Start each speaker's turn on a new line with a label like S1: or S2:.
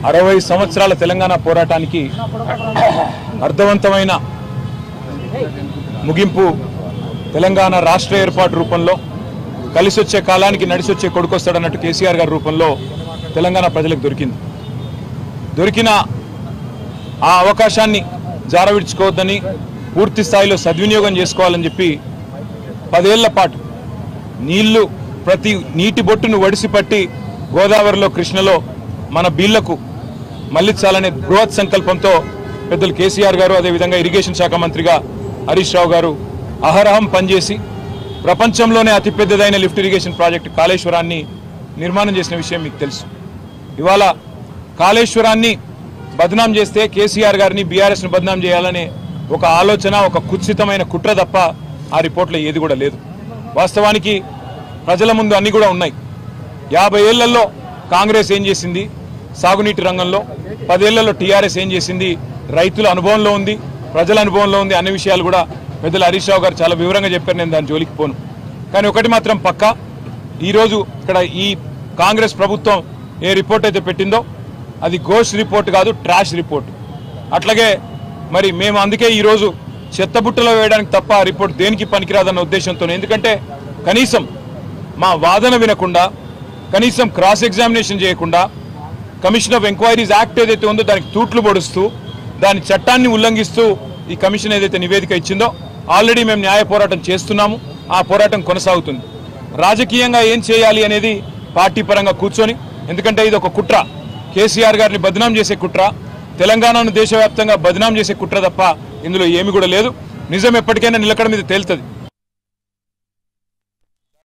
S1: 60 సంవత్సరాల తెలంగాణ పోరాటానికి అర్థవంతమైన ముగింపు తెలంగాణ రాష్ట్ర ఏర్పాటు రూపంలో కలిసొచ్చే కాలానికి నడిసొచ్చే కొడుకొస్తాడన్నట్టు కేసీఆర్ గారి రూపంలో తెలంగాణ ప్రజలకు దొరికిన ఆ అవకాశాన్ని జారవిడ్చుకోవద్దని పూర్తి స్థాయిలో సద్వినియోగం చేసుకోవాలని చెప్పి 10 ఏళ్ల పాటు నీళ్లు ప్రతి నీటి బొట్టును వడిసిపట్టి గోదావరిలో కృష్ణలో మన బీళ్లకు మళ్లించాలనే బృహత్ సంకల్పంతో పెద్దలు కేసీఆర్ గారు అదేవిధంగా ఇరిగేషన్ శాఖ మంత్రిగా హరీష్ రావు గారు అహరహం పనిచేసి ప్రపంచంలోనే అతిపెద్దదైన లిఫ్ట్ ఇరిగేషన్ ప్రాజెక్టు కాళేశ్వరాన్ని నిర్మాణం చేసిన విషయం మీకు తెలుసు. ఇవాళ కాళేశ్వరాన్ని బదనాం చేస్తే కేసీఆర్ గారిని బీఆర్ఎస్ను బదనాం చేయాలనే ఒక ఆలోచన, ఒక కుత్సితమైన కుట్ర తప్ప ఆ రిపోర్ట్లో ఏది కూడా లేదు. వాస్తవానికి ప్రజల ముందు అన్ని కూడా ఉన్నాయి. 50 ఏళ్లలో కాంగ్రెస్ ఏం చేసింది సాగునీటి రంగంలో, 10 ఏళ్లలో టీఆర్ఎస్ ఏం చేసింది రైతుల అనుభవంలో ఉంది, ప్రజల అనుభవంలో ఉంది అనే విషయాలు కూడా పెద్దలు హరీష్ రావు గారు చాలా వివరంగా చెప్పారు. నేను దాని జోలికి పోను. కానీ ఒకటి మాత్రం పక్కా, ఈరోజు ఇక్కడ ఈ కాంగ్రెస్ ప్రభుత్వం ఏ రిపోర్ట్ అయితే పెట్టిందో అది గోష్ రిపోర్ట్ కాదు, ట్రాష్ రిపోర్ట్. అట్లాగే మరి మేము అందుకే ఈరోజు చెత్తబుట్టలో వేయడానికి తప్ప ఆ రిపోర్ట్ దేనికి పనికిరాదన్న ఉద్దేశంతో, ఎందుకంటే కనీసం మా వాదన వినకుండా, కనీసం క్రాస్ ఎగ్జామినేషన్ చేయకుండా, కమిషన్ ఆఫ్ ఎంక్వైరీస్ యాక్ట్ ఏదైతే ఉందో దానికి తూట్లు పొడుస్తూ, దాని చట్టాన్ని ఉల్లంఘిస్తూ ఈ కమిషన్ ఏదైతే నివేదిక ఇచ్చిందో ఆల్రెడీ మేము న్యాయ పోరాటం చేస్తున్నాము. ఆ పోరాటం కొనసాగుతుంది. రాజకీయంగా ఏం చేయాలి అనేది పార్టీ పరంగా కూర్చొని, ఎందుకంటే ఇది ఒక కుట్ర, కేసీఆర్ గారిని బదనాం చేసే కుట్ర, తెలంగాణను దేశవ్యాప్తంగా బదనాం చేసే కుట్ర తప్ప ఇందులో ఏమి కూడా లేదు. నిజం ఎప్పటికైనా నిలకడ మీద తేలుతుంది.